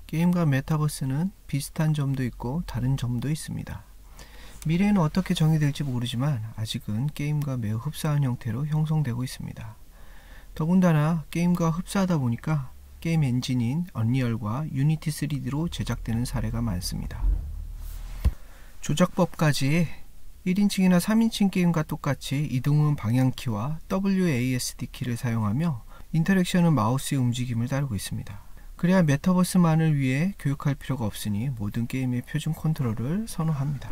게임과 메타버스는 비슷한 점도 있고 다른 점도 있습니다. 미래에는 어떻게 정의될지 모르지만 아직은 게임과 매우 흡사한 형태로 형성되고 있습니다. 더군다나 게임과 흡사하다 보니까 게임 엔진인 언리얼과 유니티 3D로 제작되는 사례가 많습니다. 조작법까지 1인칭이나 3인칭 게임과 똑같이 이동은 방향키와 WASD 키를 사용하며 인터랙션은 마우스의 움직임을 다루고 있습니다. 그래야 메타버스만을 위해 교육할 필요가 없으니 모든 게임의 표준 컨트롤을 선호합니다.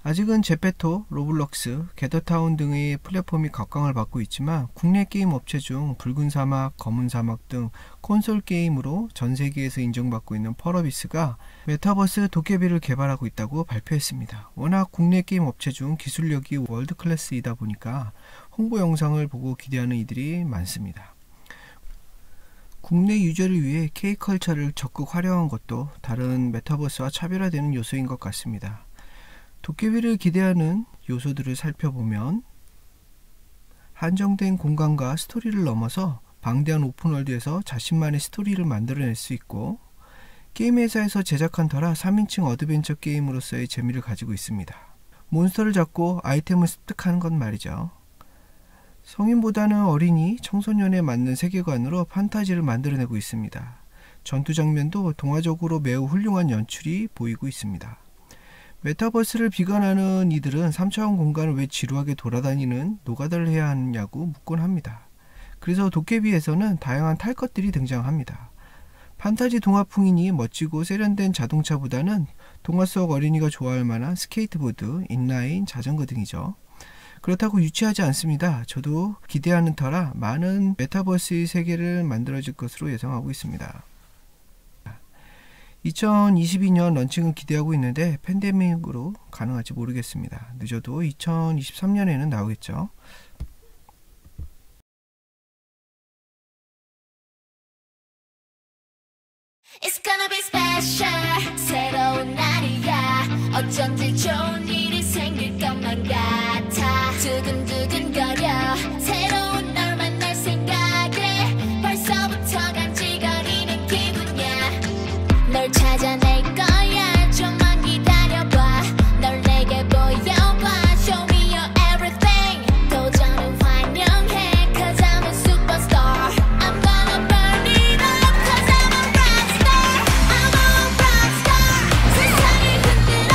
아직은 제페토, 로블록스, 게더타운 등의 플랫폼이 각광을 받고 있지만 국내 게임 업체 중 붉은 사막, 검은 사막 등 콘솔 게임으로 전 세계에서 인정받고 있는 펄어비스가 메타버스 도깨비를 개발하고 있다고 발표했습니다. 워낙 국내 게임 업체 중 기술력이 월드 클래스이다 보니까 홍보 영상을 보고 기대하는 이들이 많습니다. 국내 유저를 위해 K컬처를 적극 활용한 것도 다른 메타버스와 차별화되는 요소인 것 같습니다. 도깨비를 기대하는 요소들을 살펴보면 한정된 공간과 스토리를 넘어서 방대한 오픈월드에서 자신만의 스토리를 만들어낼 수 있고 게임 회사에서 제작한 터라 3인칭 어드벤처 게임으로서의 재미를 가지고 있습니다. 몬스터를 잡고 아이템을 습득하는 것 말이죠. 성인보다는 어린이, 청소년에 맞는 세계관으로 판타지를 만들어내고 있습니다. 전투 장면도 동화적으로 매우 훌륭한 연출이 보이고 있습니다. 메타버스를 비관하는 이들은 3차원 공간을 왜 지루하게 돌아다니는 노가다를 해야 하느냐고 묻곤 합니다. 그래서 도깨비에서는 다양한 탈 것들이 등장합니다. 판타지 동화풍이니 멋지고 세련된 자동차보다는 동화 속 어린이가 좋아할 만한 스케이트보드, 인라인, 자전거 등이죠. 그렇다고 유치하지 않습니다. 저도 기대하는 터라 많은 메타버스의 세계를 만들어질 것으로 예상하고 있습니다. 2022년 런칭을 기대하고 있는데 팬데믹으로 가능할지 모르겠습니다. 늦어도 2023년에는 나오겠죠. It's gonna be special. 새로운 날이야. 어쩐지 좋은 일이 생길 것만 같아. 두근두근거려. 새로운 널 만날 생각에 벌써부터 간질거리는 기분이야. 널 찾아낼 거야. 좀만 기다려봐. 널 내게 보여봐. Show me your everything. 도전은 환영해. Cause I'm a superstar. I'm gonna burn it up. Cause I'm a rockstar. I'm a rockstar. 세상을 흔들어.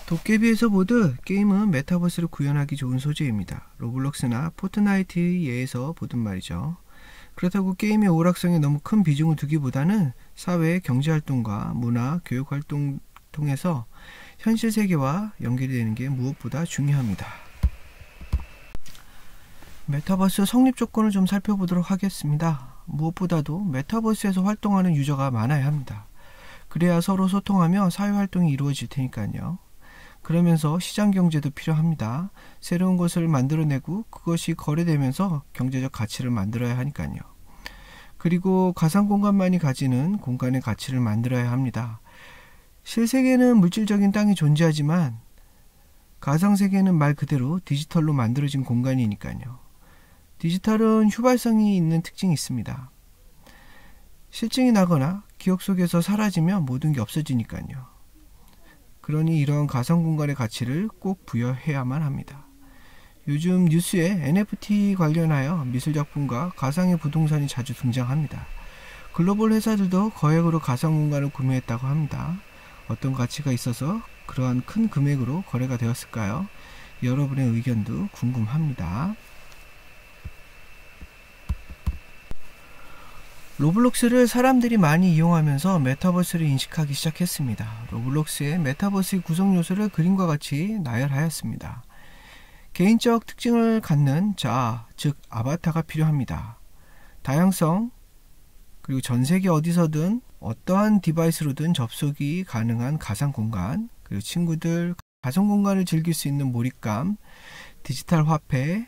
도깨비에서 보듯 게임은 메타버스를 구현하기 좋은 소재입니다. 로블록스나 포트나이트에 예에서 보든 말이죠. 그렇다고 게임의 오락성에 너무 큰 비중을 두기보다는 사회의 경제활동과 문화, 교육활동 통해서 현실 세계와 연결이 되는 게 무엇보다 중요합니다. 메타버스 성립 조건을 좀 살펴보도록 하겠습니다. 무엇보다도 메타버스에서 활동하는 유저가 많아야 합니다. 그래야 서로 소통하며 사회활동이 이루어질 테니까요. 그러면서 시장경제도 필요합니다. 새로운 것을 만들어내고 그것이 거래되면서 경제적 가치를 만들어야 하니까요. 그리고 가상공간만이 가지는 공간의 가치를 만들어야 합니다. 실세계는 물질적인 땅이 존재하지만 가상세계는 말 그대로 디지털로 만들어진 공간이니까요. 디지털은 휘발성이 있는 특징이 있습니다. 실증이 나거나 기억 속에서 사라지면 모든 게 없어지니까요. 그러니 이런 가상공간의 가치를 꼭 부여해야만 합니다. 요즘 뉴스에 NFT 관련하여 미술작품과 가상의 부동산이 자주 등장합니다. 글로벌 회사들도 거액으로 가상공간을 구매했다고 합니다. 어떤 가치가 있어서 그러한 큰 금액으로 거래가 되었을까요? 여러분의 의견도 궁금합니다. 로블록스를 사람들이 많이 이용하면서 메타버스를 인식하기 시작했습니다. 로블록스의 메타버스의 구성 요소를 그림과 같이 나열하였습니다. 개인적 특징을 갖는 자, 즉 아바타가 필요합니다. 다양성, 그리고 전 세계 어디서든 어떠한 디바이스로든 접속이 가능한 가상 공간, 그리고 친구들, 가상 공간을 즐길 수 있는 몰입감, 디지털 화폐,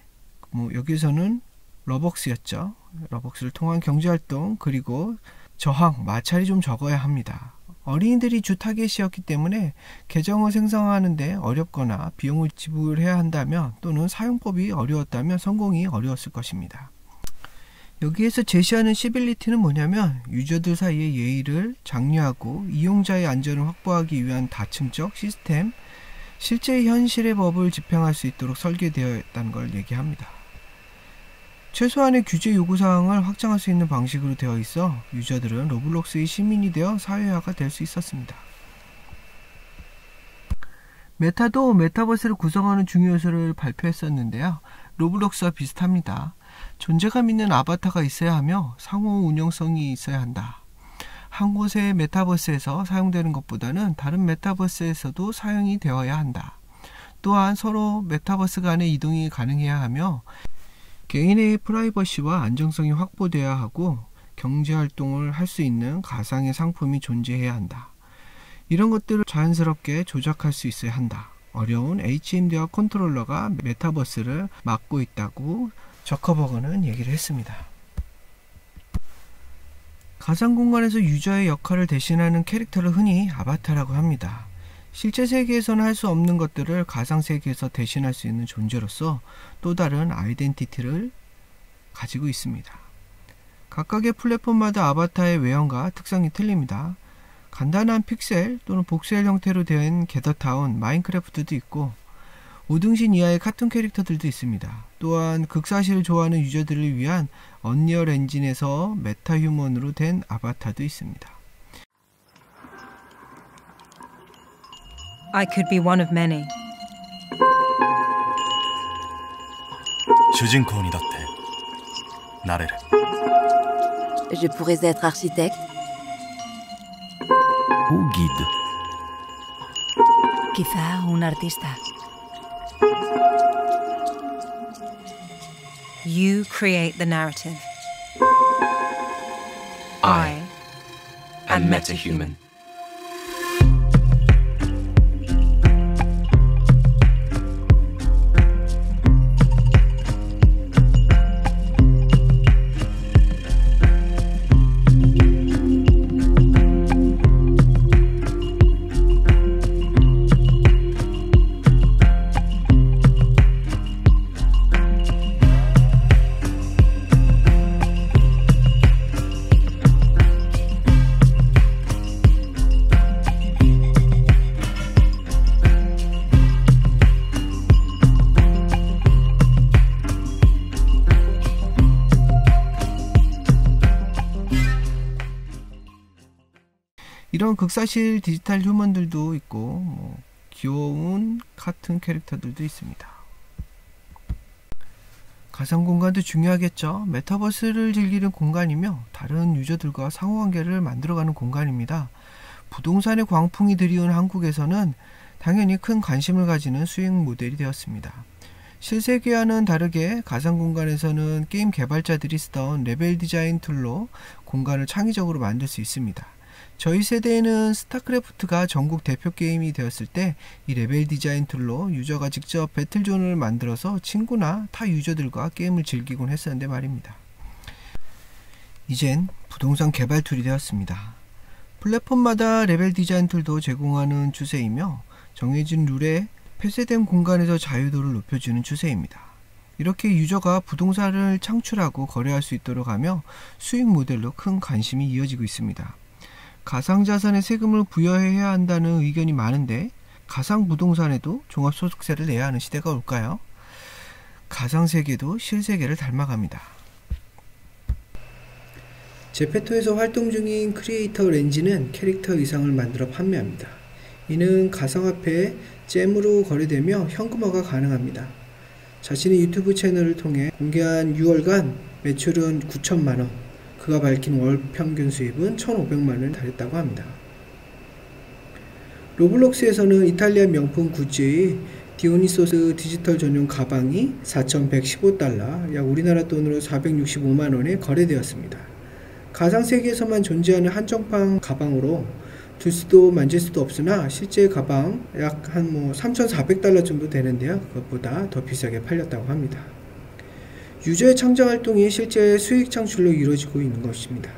여기서는 러벅스였죠. 러벅스를 통한 경제활동, 그리고 저항, 마찰이 좀 적어야 합니다. 어린이들이 주 타겟이었기 때문에 계정을 생성하는데 어렵거나 비용을 지불해야 한다면 또는 사용법이 어려웠다면 성공이 어려웠을 것입니다. 여기에서 제시하는 시빌리티는 뭐냐면 유저들 사이의 예의를 장려하고 이용자의 안전을 확보하기 위한 다층적 시스템, 실제 현실의 법을 집행할 수 있도록 설계되어 있다는 걸 얘기합니다. 최소한의 규제 요구사항을 확장할 수 있는 방식으로 되어 있어 유저들은 로블록스의 시민이 되어 사회화가 될 수 있었습니다. 메타도 메타버스를 구성하는 중요 요소를 발표했었는데요. 로블록스와 비슷합니다. 존재감 있는 아바타가 있어야 하며 상호 운영성이 있어야 한다. 한 곳의 메타버스에서 사용되는 것보다는 다른 메타버스에서도 사용이 되어야 한다. 또한 서로 메타버스 간의 이동이 가능해야 하며 개인의 프라이버시와 안정성이 확보되어야 하고 경제활동을 할 수 있는 가상의 상품이 존재해야 한다. 이런 것들을 자연스럽게 조작할 수 있어야 한다. 어려운 HMD와 컨트롤러가 메타버스를 막고 있다고 저커버그는 얘기를 했습니다. 가상공간에서 유저의 역할을 대신하는 캐릭터를 흔히 아바타라고 합니다. 실제 세계에서는 할 수 없는 것들을 가상세계에서 대신할 수 있는 존재로서 또 다른 아이덴티티를 가지고 있습니다. 각각의 플랫폼마다 아바타의 외형과 특성이 틀립니다. 간단한 픽셀 또는 복셀 형태로 된 게더타운, 마인크래프트도 있고 5등신 이하의 카툰 캐릭터들도 있습니다. 또한 극사실을 좋아하는 유저들을 위한 언리얼 엔진에서 메타휴먼으로 된 아바타도 있습니다. I could be one of many. 主人公にだってなれる。 Je pourrais être architecte. Ou guide. Quizá un artista. You create the narrative. I am metahuman. 이런 극사실 디지털 휴먼들도 있고 귀여운 카툰 캐릭터들도 있습니다. 가상 공간도 중요하겠죠. 메타버스를 즐기는 공간이며 다른 유저들과 상호관계를 만들어가는 공간입니다. 부동산의 광풍이 들이온 한국에서는 당연히 큰 관심을 가지는 수익 모델이 되었습니다. 실세계와는 다르게 가상 공간에서는 게임 개발자들이 쓰던 레벨 디자인 툴로 공간을 창의적으로 만들 수 있습니다. 저희 세대에는 스타크래프트가 전국 대표 게임이 되었을 때 이 레벨 디자인 툴로 유저가 직접 배틀존을 만들어서 친구나 타 유저들과 게임을 즐기곤 했었는데 말입니다. 이젠 부동산 개발 툴이 되었습니다. 플랫폼마다 레벨 디자인 툴도 제공하는 추세이며 정해진 룰에 폐쇄된 공간에서 자유도를 높여주는 추세입니다. 이렇게 유저가 부동산을 창출하고 거래할 수 있도록 하며 수익 모델로 큰 관심이 이어지고 있습니다. 가상자산에 세금을 부여해야 한다는 의견이 많은데 가상 부동산에도 종합소득세를 내야 하는 시대가 올까요? 가상세계도 실세계를 닮아갑니다. 제페토에서 활동 중인 크리에이터 렌지는 캐릭터 의상을 만들어 판매합니다. 이는 가상화폐 잼으로 거래되며 현금화가 가능합니다. 자신의 유튜브 채널을 통해 공개한 6월간 매출은 9천만원, 그가 밝힌 월 평균 수입은 1,500만원을 달했다고 합니다. 로블록스에서는 이탈리아 명품 구찌의 디오니소스 디지털 전용 가방이 4,115달러, 약 우리나라 돈으로 465만원에 거래되었습니다. 가상세계에서만 존재하는 한정판 가방으로 들 수도 만질 수도 없으나 실제 가방 약 한 3,400달러 정도 되는데요. 그것보다 더 비싸게 팔렸다고 합니다. 유저의 창작 활동이 실제 수익 창출로 이루어지고 있는 것입니다.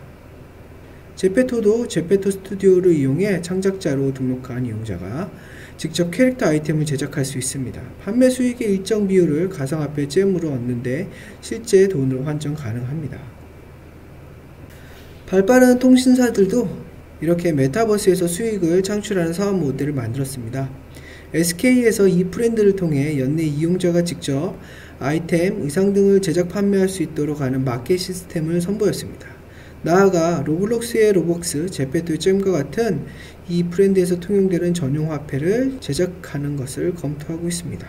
제페토도 제페토 스튜디오를 이용해 창작자로 등록한 이용자가 직접 캐릭터 아이템을 제작할 수 있습니다. 판매 수익의 일정 비율을 가상화폐 잼으로 얻는데 실제 돈으로 환전 가능합니다. 발빠른 통신사들도 이렇게 메타버스에서 수익을 창출하는 사업 모델을 만들었습니다. SK에서 이 브랜드를 통해 연내 이용자가 직접 아이템, 의상 등을 제작 판매할 수 있도록 하는 마켓 시스템을 선보였습니다. 나아가 로블록스의 로벅스, 제페토의 잼과 같은 이 브랜드에서 통용되는 전용 화폐를 제작하는 것을 검토하고 있습니다.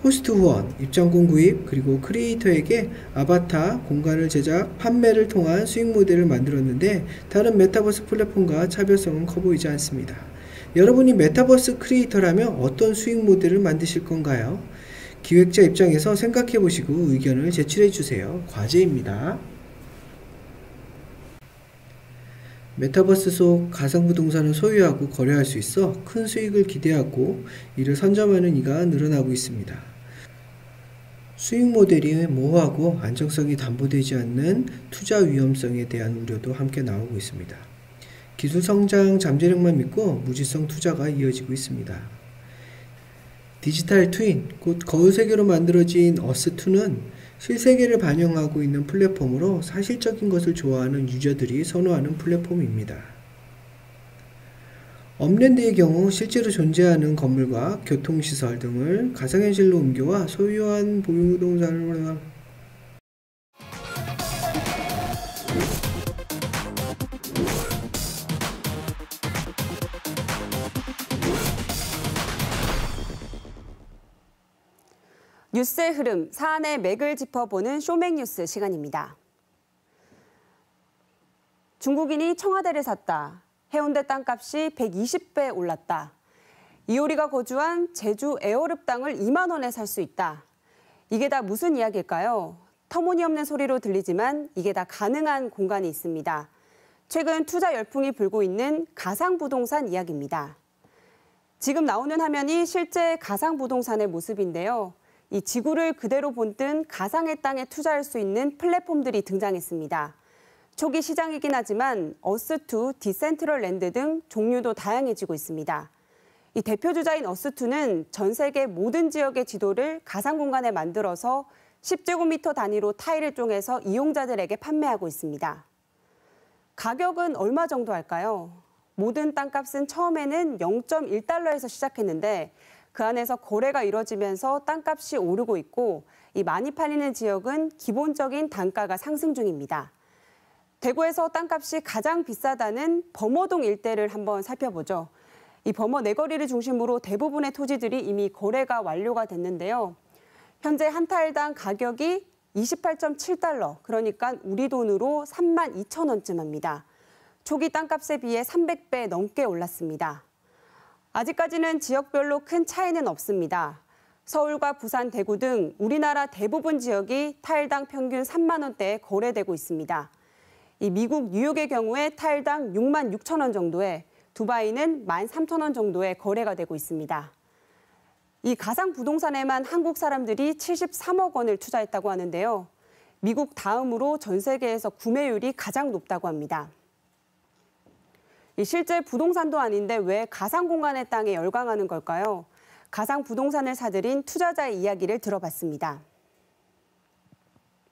호스트 후원, 입장권 구입, 그리고 크리에이터에게 아바타, 공간을 제작, 판매를 통한 수익 모델을 만들었는데 다른 메타버스 플랫폼과 차별성은 커 보이지 않습니다. 여러분이 메타버스 크리에이터라면 어떤 수익 모델을 만드실 건가요? 기획자 입장에서 생각해보시고 의견을 제출해주세요. 과제입니다. 메타버스 속 가상부동산을 소유하고 거래할 수 있어 큰 수익을 기대하고 이를 선점하는 이가 늘어나고 있습니다. 수익 모델이 모호하고 안정성이 담보되지 않는 투자 위험성에 대한 우려도 함께 나오고 있습니다. 기술 성장 잠재력만 믿고 무지성 투자가 이어지고 있습니다. 디지털 트윈, 곧 거울세계로 만들어진 어스2는 실세계를 반영하고 있는 플랫폼으로 사실적인 것을 좋아하는 유저들이 선호하는 플랫폼입니다. 업랜드의 경우 실제로 존재하는 건물과 교통시설 등을 가상현실로 옮겨와 소유한 보유부동산을 뉴스의 흐름, 사안의 맥을 짚어보는 쇼맥뉴스 시간입니다. 중국인이 청와대를 샀다. 해운대 땅값이 120배 올랐다. 이효리가 거주한 제주 에어릅 땅을 2만 원에 살 수 있다. 이게 다 무슨 이야기일까요? 터무니없는 소리로 들리지만 이게 다 가능한 공간이 있습니다. 최근 투자 열풍이 불고 있는 가상부동산 이야기입니다. 지금 나오는 화면이 실제 가상부동산의 모습인데요. 이 지구를 그대로 본뜬 가상의 땅에 투자할 수 있는 플랫폼들이 등장했습니다. 초기 시장이긴 하지만 어스2, 디센트럴랜드 등 종류도 다양해지고 있습니다. 이 대표 주자인 어스2는 전 세계 모든 지역의 지도를 가상 공간에 만들어서 10제곱미터 단위로 타일을 쪼개서 이용자들에게 판매하고 있습니다. 가격은 얼마 정도 할까요? 모든 땅값은 처음에는 0.1달러에서 시작했는데 그 안에서 거래가 이뤄지면서 땅값이 오르고 있고 이 많이 팔리는 지역은 기본적인 단가가 상승 중입니다. 대구에서 땅값이 가장 비싸다는 범어동 일대를 한번 살펴보죠. 이 범어 내거리를 중심으로 대부분의 토지들이 이미 거래가 완료가 됐는데요. 현재 한 타일당 가격이 28.7달러, 그러니까 우리 돈으로 32,000원쯤 합니다. 초기 땅값에 비해 300배 넘게 올랐습니다. 아직까지는 지역별로 큰 차이는 없습니다. 서울과 부산, 대구 등 우리나라 대부분 지역이 타일당 평균 3만 원대에 거래되고 있습니다. 이 미국 뉴욕의 경우에 타일당 6만 6천 원 정도에, 두바이는 13,000원 정도에 거래가 되고 있습니다. 이 가상 부동산에만 한국 사람들이 73억 원을 투자했다고 하는데요. 미국 다음으로 전 세계에서 구매율이 가장 높다고 합니다. 실제 부동산도 아닌데 왜 가상 공간의 땅에 열광하는 걸까요? 가상 부동산을 사들인 투자자의 이야기를 들어봤습니다.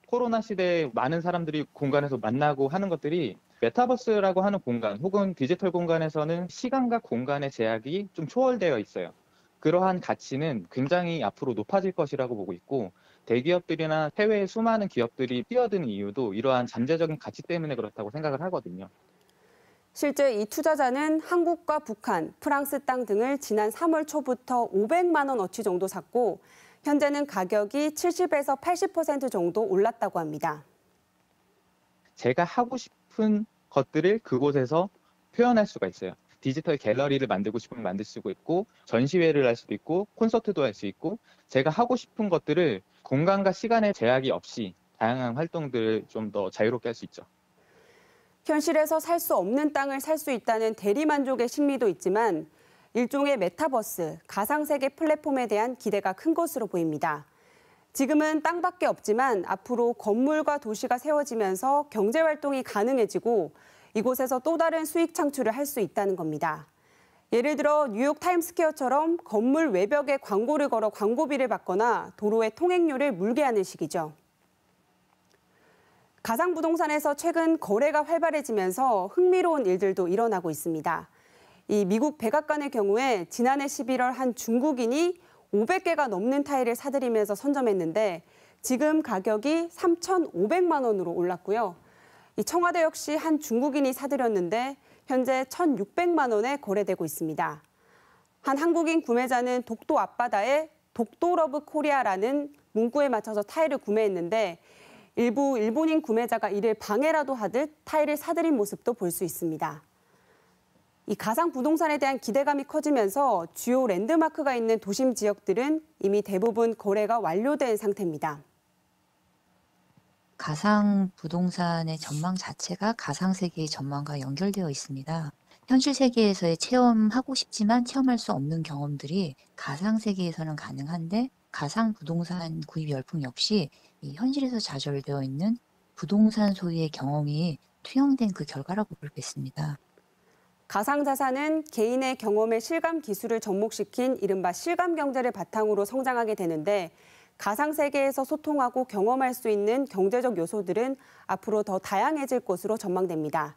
코로나 시대에 많은 사람들이 공간에서 만나고 하는 것들이 메타버스라고 하는 공간 혹은 디지털 공간에서는 시간과 공간의 제약이 좀 초월되어 있어요. 그러한 가치는 굉장히 앞으로 높아질 것이라고 보고 있고, 대기업들이나 해외의 수많은 기업들이 뛰어드는 이유도 이러한 잠재적인 가치 때문에 그렇다고 생각을 하거든요. 실제 이 투자자는 한국과 북한, 프랑스 땅 등을 지난 3월 초부터 500만 원어치 정도 샀고, 현재는 가격이 70에서 80% 정도 올랐다고 합니다. 제가 하고 싶은 것들을 그곳에서 표현할 수가 있어요. 디지털 갤러리를 만들고 싶으면 만들 수가 있고, 전시회를 할 수도 있고, 콘서트도 할 수 있고, 제가 하고 싶은 것들을 공간과 시간의 제약이 없이 다양한 활동들을 좀 더 자유롭게 할 수 있죠. 현실에서 살 수 없는 땅을 살 수 있다는 대리만족의 심리도 있지만 일종의 메타버스, 가상세계 플랫폼에 대한 기대가 큰 것으로 보입니다. 지금은 땅밖에 없지만 앞으로 건물과 도시가 세워지면서 경제활동이 가능해지고 이곳에서 또 다른 수익 창출을 할 수 있다는 겁니다. 예를 들어 뉴욕 타임스퀘어처럼 건물 외벽에 광고를 걸어 광고비를 받거나 도로의 통행료를 물게 하는 식이죠. 가상부동산에서 최근 거래가 활발해지면서 흥미로운 일들도 일어나고 있습니다. 이 미국 백악관의 경우에 지난해 11월 한 중국인이 500개가 넘는 타일을 사들이면서 선점했는데 지금 가격이 3,500만 원으로 올랐고요. 이 청와대 역시 한 중국인이 사들였는데 현재 1,600만 원에 거래되고 있습니다. 한 한국인 구매자는 독도 앞바다에 독도러브 코리아라는 문구에 맞춰서 타일을 구매했는데 일부 일본인 구매자가 이를 방해라도 하듯 타일을 사들인 모습도 볼 수 있습니다. 이 가상 부동산에 대한 기대감이 커지면서 주요 랜드마크가 있는 도심 지역들은 이미 대부분 거래가 완료된 상태입니다. 가상 부동산의 전망 자체가 가상 세계의 전망과 연결되어 있습니다. 현실 세계에서의 체험하고 싶지만 체험할 수 없는 경험들이 가상 세계에서는 가능한데 가상 부동산 구입 열풍 역시 이 현실에서 좌절되어 있는 부동산 소유의 경험이 투영된 그 결과라고 보겠습니다. 가상자산은 개인의 경험의 실감 기술을 접목시킨 이른바 실감 경제를 바탕으로 성장하게 되는데 가상세계에서 소통하고 경험할 수 있는 경제적 요소들은 앞으로 더 다양해질 것으로 전망됩니다.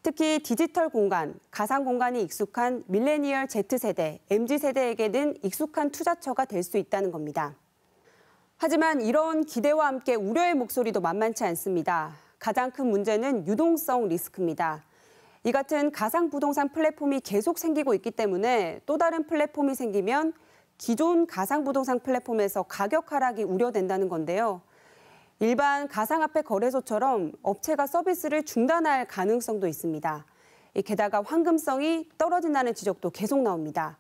특히 디지털 공간, 가상 공간이 익숙한 밀레니얼 Z세대, MZ세대에게는 익숙한 투자처가 될 수 있다는 겁니다. 하지만 이런 기대와 함께 우려의 목소리도 만만치 않습니다. 가장 큰 문제는 유동성 리스크입니다. 이 같은 가상 부동산 플랫폼이 계속 생기고 있기 때문에 또 다른 플랫폼이 생기면 기존 가상 부동산 플랫폼에서 가격 하락이 우려된다는 건데요. 일반 가상화폐 거래소처럼 업체가 서비스를 중단할 가능성도 있습니다. 게다가 황금성이 떨어진다는 지적도 계속 나옵니다.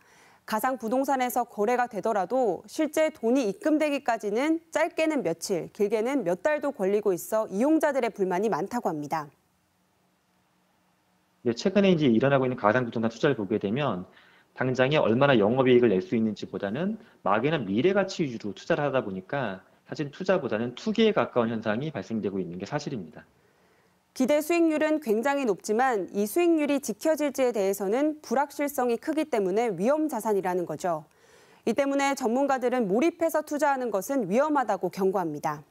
가상 부동산에서 거래가 되더라도 실제 돈이 입금되기까지는 짧게는 며칠, 길게는 몇 달도 걸리고 있어 이용자들의 불만이 많다고 합니다. 최근에 이제 일어나고 있는 가상 부동산 투자를 보게 되면 당장에 얼마나 영업이익을 낼 수 있는지보다는 막연한 미래 가치 위주로 투자를 하다 보니까 사실 투자보다는 투기에 가까운 현상이 발생되고 있는 게 사실입니다. 기대 수익률은 굉장히 높지만 이 수익률이 지켜질지에 대해서는 불확실성이 크기 때문에 위험 자산이라는 거죠. 이 때문에 전문가들은 몰입해서 투자하는 것은 위험하다고 경고합니다.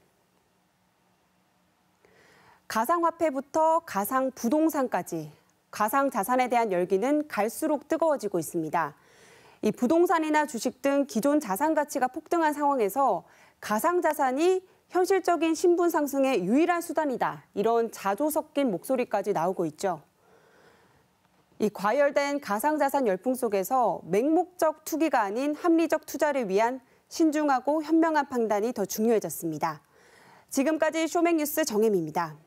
가상화폐부터 가상 부동산까지 가상 자산에 대한 열기는 갈수록 뜨거워지고 있습니다. 이 부동산이나 주식 등 기존 자산 가치가 폭등한 상황에서 가상 자산이 현실적인 신분 상승의 유일한 수단이다. 이런 자조 섞인 목소리까지 나오고 있죠. 이 과열된 가상자산 열풍 속에서 맹목적 투기가 아닌 합리적 투자를 위한 신중하고 현명한 판단이 더 중요해졌습니다. 지금까지 쇼맥뉴스 정혜미입니다.